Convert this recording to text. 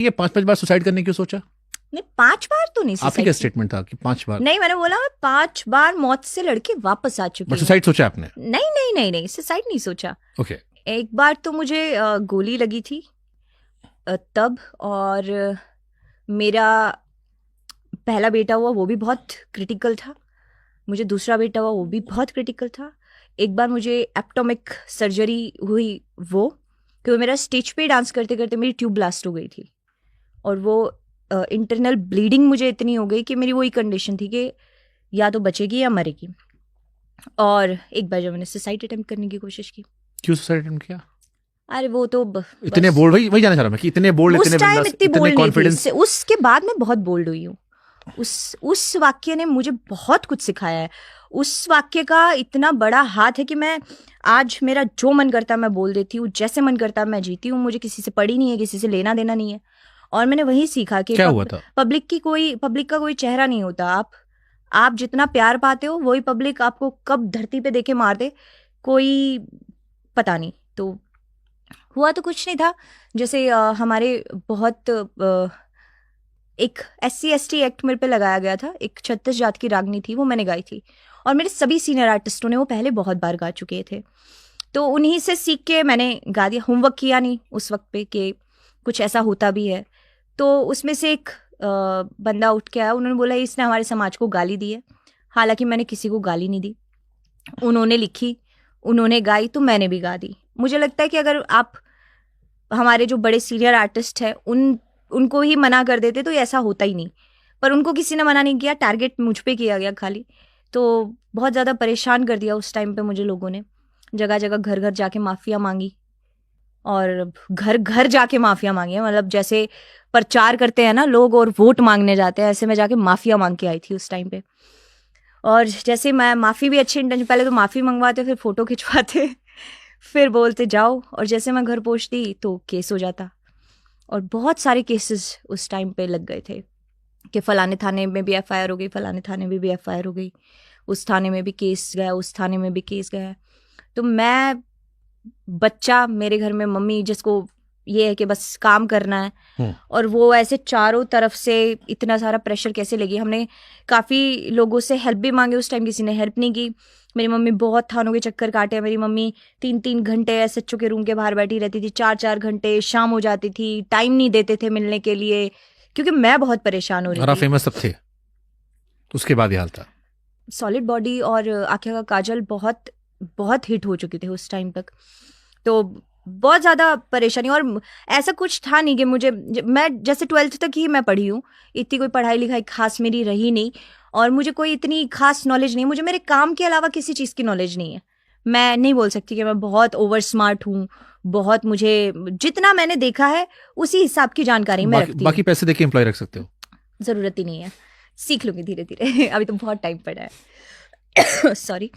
ये 5-5 बार सुसाइड करने की सोचा? नहीं, 5 बार तो नहीं। आपकी क्या स्टेटमेंट था कि 5 बार? नहीं, मैंने बोला 5 बार मौत से लड़के वापस आ चुके बट हैं। सुसाइड सोचा आपने? नहीं नहीं नहीं नहीं, सुसाइड नहीं सोचा। ओके। एक बार तो मुझे गोली लगी थी तब, और मेरा पहला बेटा हुआ वो भी बहुत क्रिटिकल था, मुझे दूसरा बेटा हुआ वो भी बहुत क्रिटिकल था। एक बार मुझे एप्टोमिक सर्जरी हुई, वो कि वो मेरा स्टेज पे डांस करते करते मेरी ट्यूब ब्लास्ट हो गई थी, और वो इंटरनल ब्लीडिंग मुझे इतनी हो गई कि मेरी वही कंडीशन थी कि या तो बचेगी या मरेगी। और एक बार जब मैंने सुसाइड अटेम्प्ट करने की कोशिश की। क्यों सुसाइड अटेम्प्ट किया? अरे वो तो इतने बोल्ड, वही जानना चाह रहा मैं कि इतने बोल्ड, उस टाइम इतनी बोल्ड कॉन्फिडेंस। नहीं थी, उसके बाद मैं बहुत बोल्ड हुई हूँ। उस वाक्य ने मुझे बहुत कुछ सिखाया है। उस वाक्य का इतना बड़ा हाथ है कि मैं आज मेरा जो मन करता है मैं बोल देती हूँ, जैसे मन करता है मैं जीती हूँ। मुझे किसी से पड़ी नहीं है, किसी से लेना देना नहीं है। और मैंने वही सीखा कि क्या हुआ था? पब्लिक का कोई चेहरा नहीं होता। आप जितना प्यार पाते हो वही पब्लिक आपको कब धरती पे देके मार दे, कोई पता नहीं। तो हुआ तो कुछ नहीं था। जैसे हमारे बहुत एक SC/ST एक्ट मेरे पे लगाया गया था। एक 36 जात की रागनी थी, वो मैंने गाई थी, और मेरे सभी सीनियर आर्टिस्टों ने वो पहले बहुत बार गा चुके थे। तो उन्हीं से सीख के मैंने गा दिया। होमवर्क किया नहीं उस वक्त पे कि कुछ ऐसा होता भी है। तो उसमें से एक बंदा उठ के आया, उन्होंने बोला इसने हमारे समाज को गाली दी है। हालांकि मैंने किसी को गाली नहीं दी। उन्होंने लिखी, उन्होंने गाई, तो मैंने भी गा दी। मुझे लगता है कि अगर आप हमारे जो बड़े सीनियर आर्टिस्ट हैं उनको ही मना कर देते तो ऐसा होता ही नहीं। पर उनको किसी ने मना नहीं किया, टारगेट मुझ पे किया गया खाली। तो बहुत ज़्यादा परेशान कर दिया उस टाइम पे मुझे लोगों ने। जगह जगह घर घर जाके माफ़िया मांगी, और घर घर जाके माफ़िया मांगी है। मतलब जैसे प्रचार करते हैं ना लोग और वोट मांगने जाते हैं, ऐसे मैं जाके माफ़िया मांग के आई थी उस टाइम पे। और जैसे मैं माफ़ी भी अच्छी इंटेंशन, पहले तो माफ़ी मंगवाते, फिर फ़ोटो खिंचवाते, फिर बोलते जाओ, और जैसे मैं घर पहुंचती तो केस हो जाता। और बहुत सारे केसेस उस टाइम पे लग गए थे कि फलाने थाने में भी FIR हो गई, फलाने थाने में भी FIR हो गई, उस थाने में भी केस गया, उस थाने में भी केस गया। तो मैं बच्चा, मेरे घर में मम्मी जिसको ये है कि बस काम करना है, और वो ऐसे चारों तरफ से इतना सारा प्रेशर कैसे लेगी। हमने काफ़ी लोगों से हेल्प भी मांगे उस टाइम, किसी ने हेल्प नहीं की। मेरी मम्मी बहुत थानों के चक्कर काटे। मेरी मम्मी 3-3 घंटे SHO के रूम के बाहर बैठी रहती थी, 4-4 घंटे। शाम हो जाती थी, टाइम नहीं देते थे मिलने के लिए, क्योंकि मैं बहुत परेशान हो रही थी। फेमस सब थे, तो उसके बाद ये हाल था। सॉलिड बॉडी और आँखें का काजल बहुत बहुत हिट हो चुके थे उस टाइम तक। तो बहुत ज़्यादा परेशानी, और ऐसा कुछ था नहीं कि मैं जैसे 12th तक ही मैं पढ़ी हूँ। इतनी कोई पढ़ाई लिखाई खास मेरी रही नहीं, और मुझे कोई इतनी खास नॉलेज नहीं। मुझे मेरे काम के अलावा किसी चीज़ की नॉलेज नहीं है। मैं नहीं बोल सकती कि मैं बहुत ओवर स्मार्ट हूँ, बहुत, मुझे जितना मैंने देखा है उसी हिसाब की जानकारी मैं रखती हूँ। बाकी पैसे देके एम्प्लॉय रख सकते हो? ज़रूरत ही नहीं है, सीख लूँगी धीरे धीरे। अभी तो बहुत टाइम पड़ा है। सॉरी।